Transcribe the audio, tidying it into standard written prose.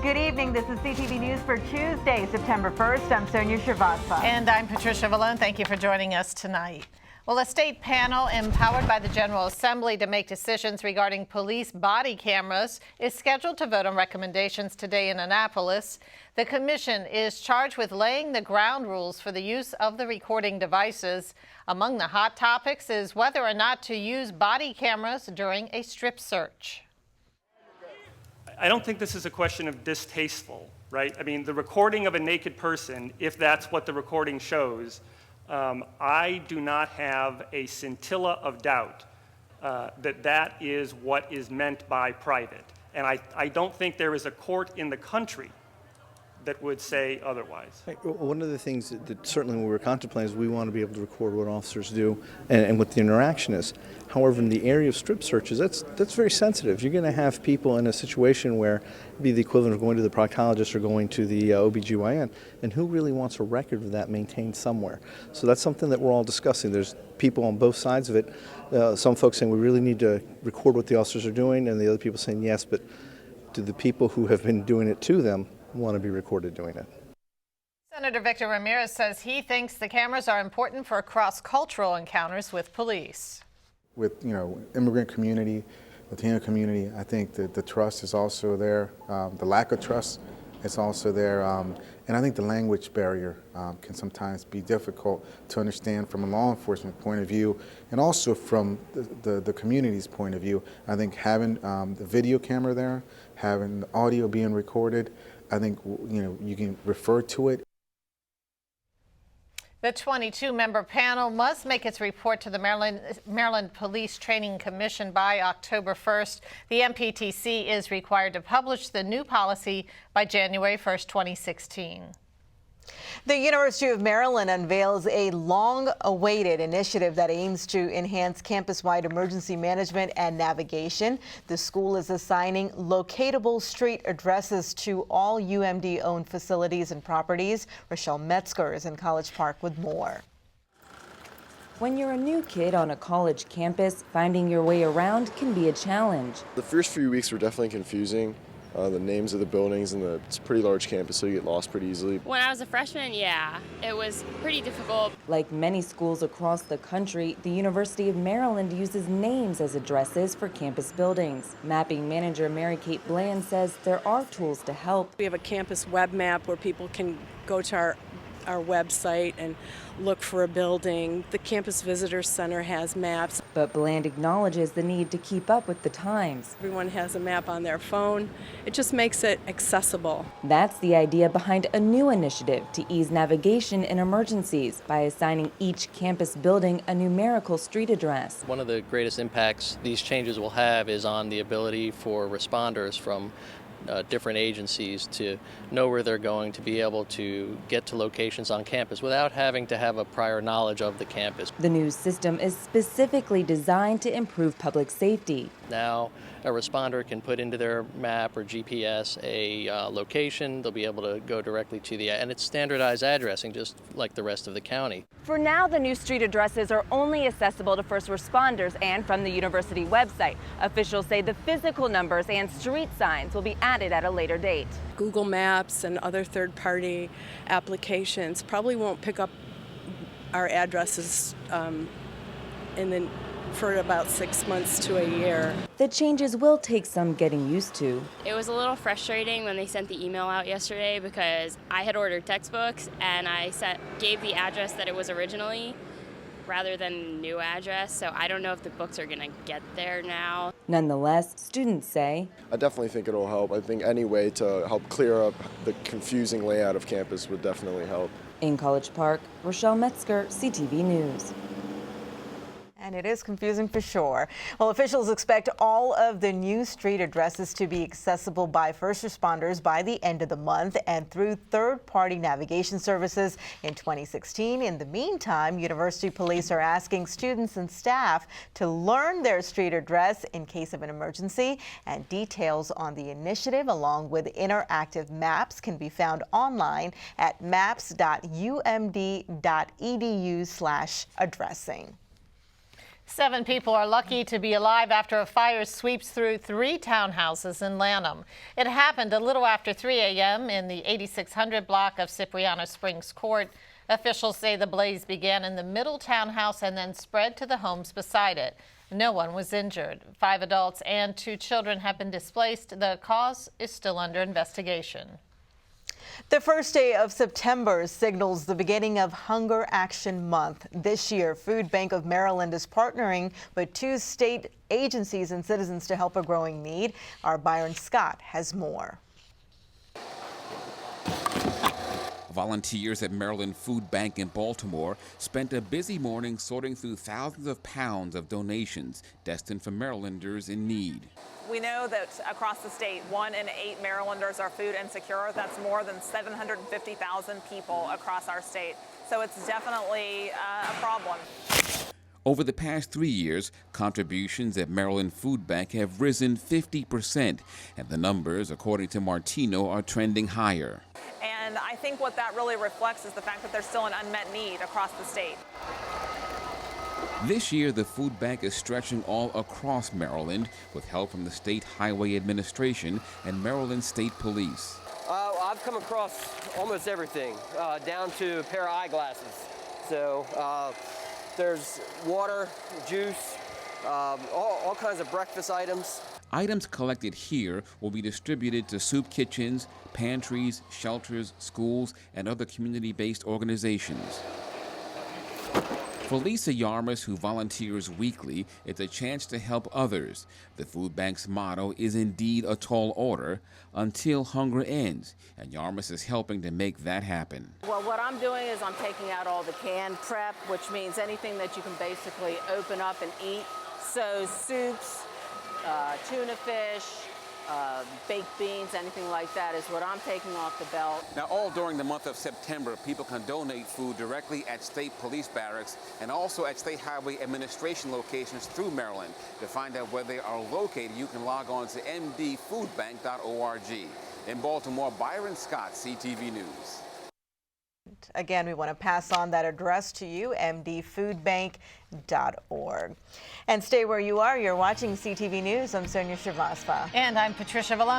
Good evening. This is CTV News for Tuesday, September 1st. I'm Sonia Srivastava. And I'm Patricia Vallone. Thank you for joining us tonight. Well, a state panel empowered by the General Assembly to make decisions regarding police body cameras is scheduled to vote on recommendations today in Annapolis. The commission is charged with laying the ground rules for the use of the recording devices. Among the hot topics is whether or not to use body cameras during a strip search. I don't think this is a question of distasteful, right? I mean, the recording of a naked person, if that's what the recording shows, I do not have a scintilla of doubt that that is what is meant by private. And I don't think there is a court in the country that would say otherwise. One of the things that certainly when we were contemplating is we want to be able to record what officers do and what the interaction is. However, in the area of strip searches, that's very sensitive. You're going to have people in a situation where it'd be the equivalent of going to the proctologist or going to the OBGYN, and who really wants a record of that maintained somewhere? So that's something that we're all discussing. There's people on both sides of it. Some folks saying we really need to record what the officers are doing, and the other people saying yes, but do the people who have been doing it to them want to be recorded doing it? Senator Victor Ramirez says he thinks the cameras are important for cross-cultural encounters with police. With, immigrant community, Latino community, I think that the trust is also there. The lack of trust is also there. And I think the language barrier can sometimes be difficult to understand from a law enforcement point of view, and also from the community's point of view. I think having the video camera there, having the audio being recorded, I think, you can refer to it. The 22-member panel must make its report to the Maryland Police Training Commission by October 1st. The MPTC is required to publish the new policy by January 1st, 2016. The University of Maryland unveils a long-awaited initiative that aims to enhance campus-wide emergency management and navigation. The school is assigning locatable street addresses to all UMD-owned facilities and properties. Rochelle Metzger is in College Park with more. When you're a new kid on a college campus, finding your way around can be a challenge. The first few weeks were definitely confusing. The names of the buildings, and it's a pretty large campus, so you get lost pretty easily. When I was a freshman, yeah, it was pretty difficult. Like many schools across the country, the University of Maryland uses names as addresses for campus buildings. Mapping manager Mary Kate Bland says there are tools to help. We have a campus web map where people can go to our website and look for a building. The Campus Visitor Center has maps. But Bland acknowledges the need to keep up with the times. Everyone has a map on their phone. It just makes it accessible. That's the idea behind a new initiative to ease navigation in emergencies by assigning each campus building a numerical street address. One of the greatest impacts these changes will have is on the ability for responders from different agencies to know where they're going, to be able to get to locations on campus without having to have a prior knowledge of the campus. The new system is specifically designed to improve public safety. Now a responder can put into their map or GPS a location. They'll be able to go directly to and it's standardized addressing just like the rest of the county. For now, the new street addresses are only accessible to first responders and from the university website. Officials say the physical numbers and street signs will be added at a later date. Google Maps and other third-party applications probably won't pick up our addresses for about 6 months to a year. The changes will take some getting used to. It was a little frustrating when they sent the email out yesterday because I had ordered textbooks and I gave the address that it was originally rather than the new address, so I don't know if the books are going to get there now. Nonetheless, students say, I definitely think it'll help. I think any way to help clear up the confusing layout of campus would definitely help. In College Park, Rochelle Metzger, CTV News. And it is confusing for sure. Well, officials expect all of the new street addresses to be accessible by first responders by the end of the month and through third-party navigation services in 2016. In the meantime, university police are asking students and staff to learn their street address in case of an emergency. And details on the initiative, along with interactive maps, can be found online at maps.umd.edu/addressing. 7 people are lucky to be alive after a fire sweeps through 3 townhouses in Lanham. It happened a little after 3 a.m. in the 8600 block of Cipriano Springs Court. Officials say the blaze began in the middle townhouse and then spread to the homes beside it. No one was injured. 5 adults and 2 children have been displaced. The cause is still under investigation. The first day of September signals the beginning of Hunger Action Month. This year, Food Bank of Maryland is partnering with 2 state agencies and citizens to help a growing need. Our Byron Scott has more. Volunteers at Maryland Food Bank in Baltimore spent a busy morning sorting through thousands of pounds of donations destined for Marylanders in need. We know that across the state, 1 in 8 Marylanders are food insecure. That's more than 750,000 people across our state. So it's definitely a problem. Over the past 3 years, contributions at Maryland Food Bank have risen 50%, and the numbers, according to Martino, are trending higher. And I think what that really reflects is the fact that there's still an unmet need across the state. This year, the food bank is stretching all across Maryland with help from the State Highway Administration and Maryland State Police. I've come across almost everything, down to a pair of eyeglasses. So there's water, juice, all kinds of breakfast items. Items collected here will be distributed to soup kitchens, pantries, shelters, schools, and other community-based organizations. For Lisa Yarmus, who volunteers weekly, it's a chance to help others. The food bank's motto is indeed a tall order, until hunger ends, and Yarmus is helping to make that happen. Well, what I'm doing is I'm taking out all the canned prep, which means anything that you can basically open up and eat. So soups, tuna fish, baked beans, anything like that is what I'm taking off the belt. Now, all during the month of September, people can donate food directly at state police barracks and also at State Highway Administration locations through Maryland. To find out where they are located, you can log on to mdfoodbank.org. In Baltimore, Byron Scott, CTV News. Again, we want to pass on that address to you, mdfoodbank.org. And stay where you are. You're watching CTV News. I'm Sonia Shrivastava. And I'm Patricia Vallone.